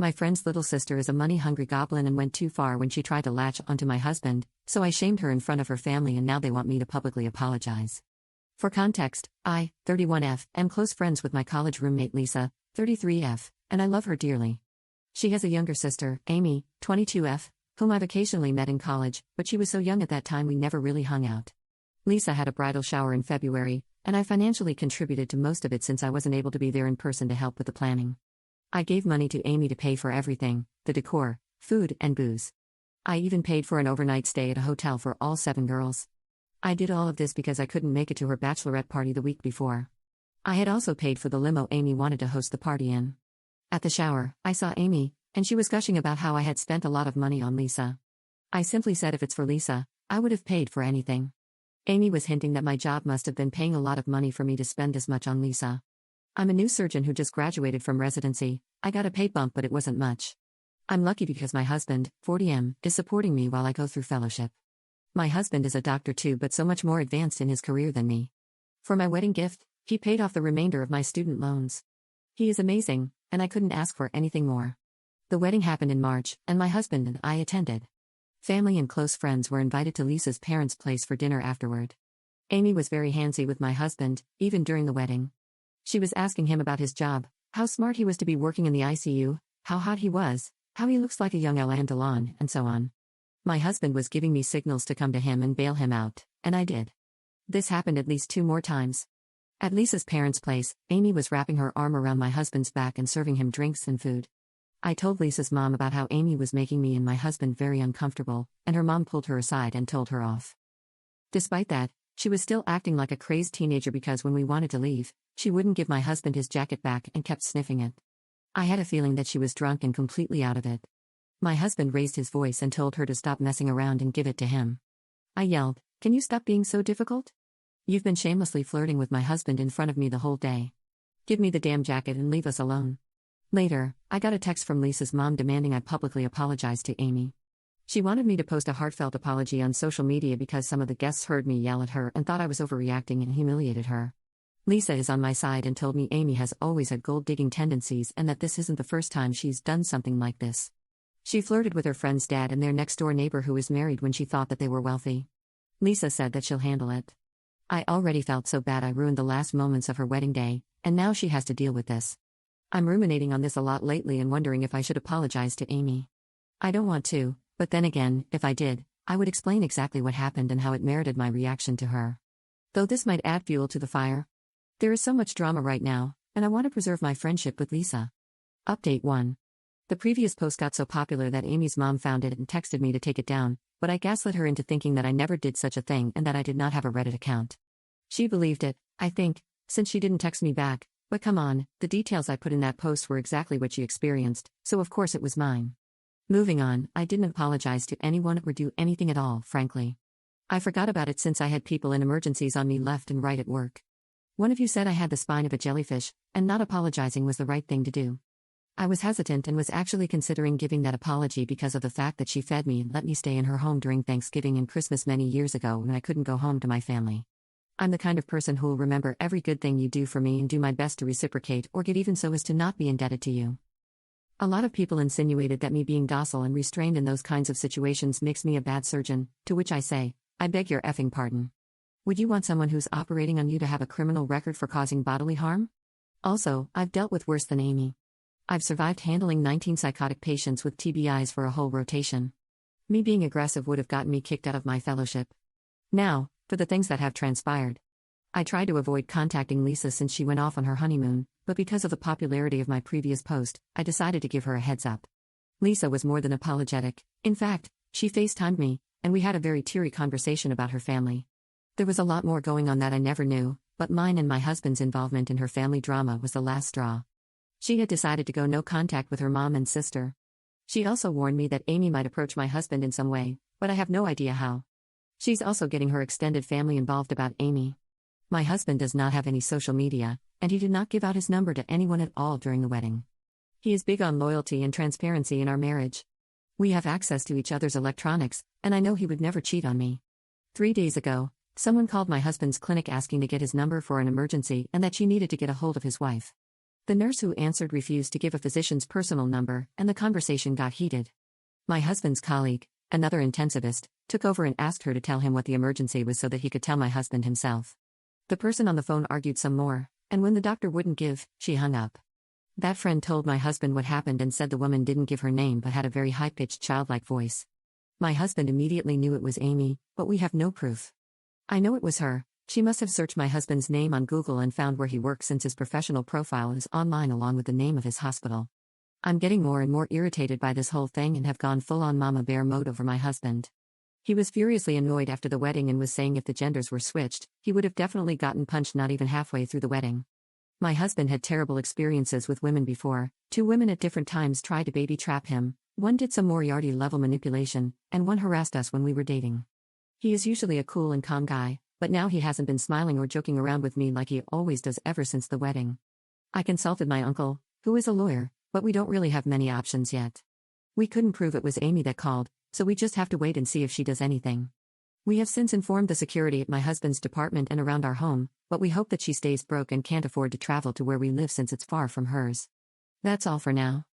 My friend's little sister is a money-hungry goblin and went too far when she tried to latch onto my husband, so I shamed her in front of her family and now they want me to publicly apologize. For context, I, 31F, am close friends with my college roommate Lisa, 33F, and I love her dearly. She has a younger sister, Amy, 22F, whom I've occasionally met in college, but she was so young at that time we never really hung out. Lisa had a bridal shower in February, and I financially contributed to most of it since I wasn't able to be there in person to help with the planning. I gave money to Amy to pay for everything, the decor, food, and booze. I even paid for an overnight stay at a hotel for all 7 girls. I did all of this because I couldn't make it to her bachelorette party the week before. I had also paid for the limo Amy wanted to host the party in. At the shower, I saw Amy, and she was gushing about how I had spent a lot of money on Lisa. I simply said if it's for Lisa, I would have paid for anything. Amy was hinting that my job must have been paying a lot of money for me to spend this much on Lisa. I'm a new surgeon who just graduated from residency. I got a pay bump, but it wasn't much. I'm lucky because my husband, 40M, is supporting me while I go through fellowship. My husband is a doctor too, but so much more advanced in his career than me. For my wedding gift, he paid off the remainder of my student loans. He is amazing, and I couldn't ask for anything more. The wedding happened in March, and my husband and I attended. Family and close friends were invited to Lisa's parents' place for dinner afterward. Amy was very handsy with my husband, even during the wedding. She was asking him about his job, how smart he was to be working in the ICU, how hot he was, how he looks like a young Alain Delon, and so on. My husband was giving me signals to come to him and bail him out, and I did. This happened at least 2 more times. At Lisa's parents' place, Amy was wrapping her arm around my husband's back and serving him drinks and food. I told Lisa's mom about how Amy was making me and my husband very uncomfortable, and her mom pulled her aside and told her off. Despite that, she was still acting like a crazed teenager because when we wanted to leave, she wouldn't give my husband his jacket back and kept sniffing it. I had a feeling that she was drunk and completely out of it. My husband raised his voice and told her to stop messing around and give it to him. I yelled, "Can you stop being so difficult? You've been shamelessly flirting with my husband in front of me the whole day. Give me the damn jacket and leave us alone." Later, I got a text from Lisa's mom demanding I publicly apologize to Amy. She wanted me to post a heartfelt apology on social media because some of the guests heard me yell at her and thought I was overreacting and humiliated her. Lisa is on my side and told me Amy has always had gold-digging tendencies and that this isn't the first time she's done something like this. She flirted with her friend's dad and their next-door neighbor who is married when she thought that they were wealthy. Lisa said that she'll handle it. I already felt so bad I ruined the last moments of her wedding day, and now she has to deal with this. I'm ruminating on this a lot lately and wondering if I should apologize to Amy. I don't want to, but then again, if I did, I would explain exactly what happened and how it merited my reaction to her. Though this might add fuel to the fire. There is so much drama right now, and I want to preserve my friendship with Lisa. Update 1. The previous post got so popular that Amy's mom found it and texted me to take it down, but I gaslit her into thinking that I never did such a thing and that I did not have a Reddit account. She believed it, I think, since she didn't text me back, but come on, the details I put in that post were exactly what she experienced, so of course it was mine. Moving on, I didn't apologize to anyone or do anything at all, frankly. I forgot about it since I had people in emergencies on me left and right at work. One of you said I had the spine of a jellyfish, and not apologizing was the right thing to do. I was hesitant and was actually considering giving that apology because of the fact that she fed me and let me stay in her home during Thanksgiving and Christmas many years ago when I couldn't go home to my family. I'm the kind of person who'll remember every good thing you do for me and do my best to reciprocate or get even so as to not be indebted to you. A lot of people insinuated that me being docile and restrained in those kinds of situations makes me a bad surgeon, to which I say, I beg your effing pardon. Would you want someone who's operating on you to have a criminal record for causing bodily harm? Also, I've dealt with worse than Amy. I've survived handling 19 psychotic patients with TBIs for a whole rotation. Me being aggressive would have gotten me kicked out of my fellowship. Now, for the things that have transpired. I tried to avoid contacting Lisa since she went off on her honeymoon, but because of the popularity of my previous post, I decided to give her a heads up. Lisa was more than apologetic. In fact, she FaceTimed me, and we had a very teary conversation about her family. There was a lot more going on that I never knew, but mine and my husband's involvement in her family drama was the last straw. She had decided to go no contact with her mom and sister. She also warned me that Amy might approach my husband in some way, but I have no idea how. She's also getting her extended family involved about Amy. My husband does not have any social media, and he did not give out his number to anyone at all during the wedding. He is big on loyalty and transparency in our marriage. We have access to each other's electronics, and I know he would never cheat on me. 3 days ago, someone called my husband's clinic asking to get his number for an emergency and that she needed to get a hold of his wife. The nurse who answered refused to give a physician's personal number, and the conversation got heated. My husband's colleague, another intensivist, took over and asked her to tell him what the emergency was so that he could tell my husband himself. The person on the phone argued some more, and when the doctor wouldn't give, she hung up. That friend told my husband what happened and said the woman didn't give her name but had a very high-pitched childlike voice. My husband immediately knew it was Amy, but we have no proof. I know it was her. She must have searched my husband's name on Google and found where he works since his professional profile is online along with the name of his hospital. I'm getting more and more irritated by this whole thing and have gone full-on mama bear mode over my husband. He was furiously annoyed after the wedding and was saying if the genders were switched, he would have definitely gotten punched not even halfway through the wedding. My husband had terrible experiences with women before. 2 women at different times tried to baby trap him, one did some Moriarty-level manipulation, and one harassed us when we were dating. He is usually a cool and calm guy, but now he hasn't been smiling or joking around with me like he always does ever since the wedding. I consulted my uncle, who is a lawyer, but we don't really have many options yet. We couldn't prove it was Amy that called, so we just have to wait and see if she does anything. We have since informed the security at my husband's department and around our home, but we hope that she stays broke and can't afford to travel to where we live since it's far from hers. That's all for now.